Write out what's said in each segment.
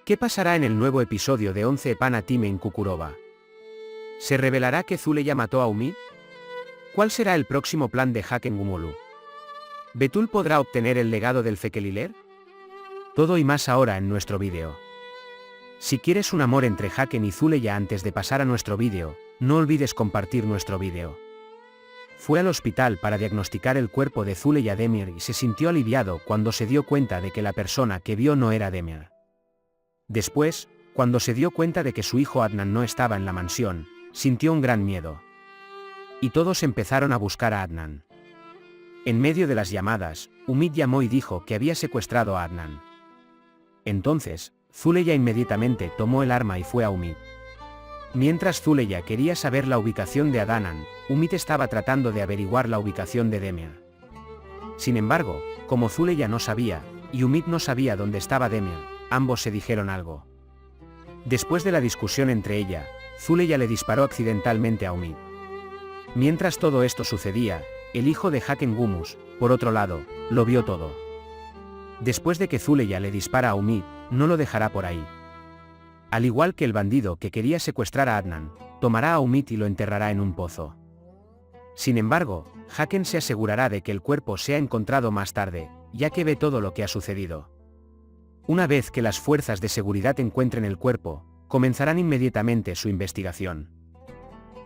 ¿Qué pasará en el nuevo episodio de 11 Epana Time en Cucuroba? ¿Se revelará que Zuleya mató a Umid? ¿Cuál será el próximo plan de Haken Gumolu? ¿Betul podrá obtener el legado del Fekeliler? Todo y más ahora en nuestro vídeo. Si quieres un amor entre Haken y Zuleya antes de pasar a nuestro vídeo, no olvides compartir nuestro vídeo. Fue al hospital para diagnosticar el cuerpo de Zuleya Demir y se sintió aliviado cuando se dio cuenta de que la persona que vio no era Demir. Después, cuando se dio cuenta de que su hijo Adnan no estaba en la mansión, sintió un gran miedo. Y todos empezaron a buscar a Adnan. En medio de las llamadas, Umid llamó y dijo que había secuestrado a Adnan. Entonces, Zuleya inmediatamente tomó el arma y fue a Umid. Mientras Zuleya quería saber la ubicación de Adnan, Umid estaba tratando de averiguar la ubicación de Demir. Sin embargo, como Zuleya no sabía, y Umid no sabía dónde estaba Demir, ambos se dijeron algo. Después de la discusión entre ella, Zuleya le disparó accidentalmente a Umid. Mientras todo esto sucedía, el hijo de Haken Gumus, por otro lado, lo vio todo. Después de que Zuleya le dispara a Umid, no lo dejará por ahí. Al igual que el bandido que quería secuestrar a Adnan, tomará a Umid y lo enterrará en un pozo. Sin embargo, Haken se asegurará de que el cuerpo sea encontrado más tarde, ya que ve todo lo que ha sucedido. Una vez que las fuerzas de seguridad encuentren el cuerpo, comenzarán inmediatamente su investigación.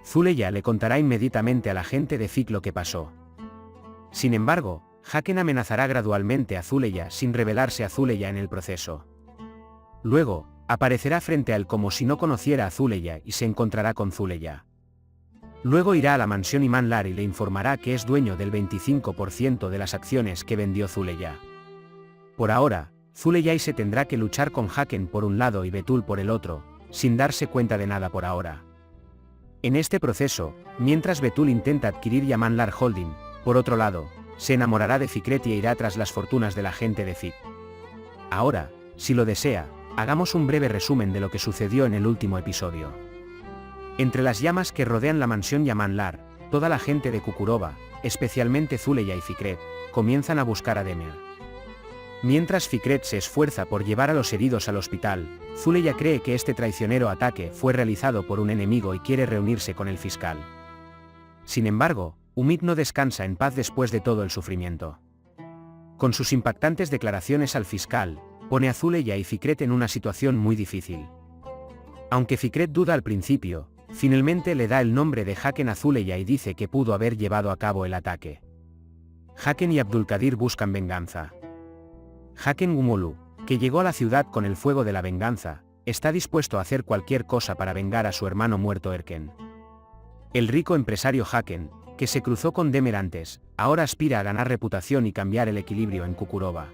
Zuleya le contará inmediatamente a la gente de Fik lo que pasó. Sin embargo, Haken amenazará gradualmente a Zuleya sin revelarse a Zuleya en el proceso. Luego, aparecerá frente a él como si no conociera a Zuleya y se encontrará con Zuleya. Luego irá a la mansión Iman Lar y le informará que es dueño del 25% de las acciones que vendió Zuleya. Por ahora, Zuleya se tendrá que luchar con Haken por un lado y Betul por el otro, sin darse cuenta de nada por ahora. En este proceso, mientras Betul intenta adquirir Yaman Lar Holding, por otro lado, se enamorará de Fikret y irá tras las fortunas de la gente de Fik. Ahora, si lo desea, hagamos un breve resumen de lo que sucedió en el último episodio. Entre las llamas que rodean la mansión Yaman Lar, toda la gente de Cucuroba, especialmente Zuleya y Fikret, comienzan a buscar a Demir. Mientras Fikret se esfuerza por llevar a los heridos al hospital, Zuleya cree que este traicionero ataque fue realizado por un enemigo y quiere reunirse con el fiscal. Sin embargo, Umid no descansa en paz después de todo el sufrimiento. Con sus impactantes declaraciones al fiscal, pone a Zuleya y Fikret en una situación muy difícil. Aunque Fikret duda al principio, finalmente le da el nombre de Haken a Zuleya y dice que pudo haber llevado a cabo el ataque. Haken y Abdulkadir buscan venganza. Haken Gumolu, que llegó a la ciudad con el fuego de la venganza, está dispuesto a hacer cualquier cosa para vengar a su hermano muerto Erken. El rico empresario Haken, que se cruzó con Demir antes, ahora aspira a ganar reputación y cambiar el equilibrio en Cucuroba.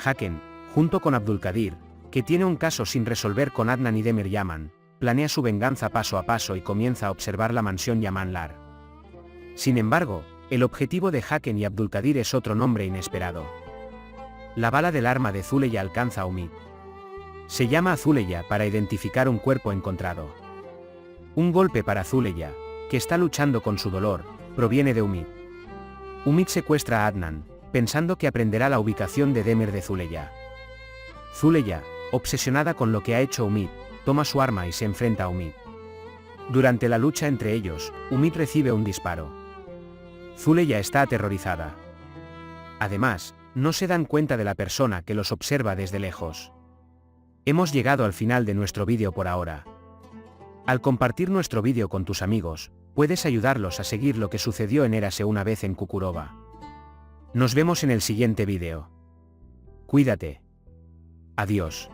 Haken, junto con Abdulkadir, que tiene un caso sin resolver con Adnan y Demir Yaman, planea su venganza paso a paso y comienza a observar la mansión Yaman Lar. Sin embargo, el objetivo de Haken y Abdulkadir es otro nombre inesperado. La bala del arma de Zuleya alcanza a Umid. Se llama a Zuleya para identificar un cuerpo encontrado. Un golpe para Zuleya, que está luchando con su dolor, proviene de Umid. Umid secuestra a Adnan, pensando que aprenderá la ubicación de Demir de Zuleya. Zuleya, obsesionada con lo que ha hecho Umid, toma su arma y se enfrenta a Umid. Durante la lucha entre ellos, Umid recibe un disparo. Zuleya está aterrorizada. Además, no se dan cuenta de la persona que los observa desde lejos. Hemos llegado al final de nuestro vídeo por ahora. Al compartir nuestro vídeo con tus amigos, puedes ayudarlos a seguir lo que sucedió en Érase una vez en Cucuroba. Nos vemos en el siguiente vídeo. Cuídate. Adiós.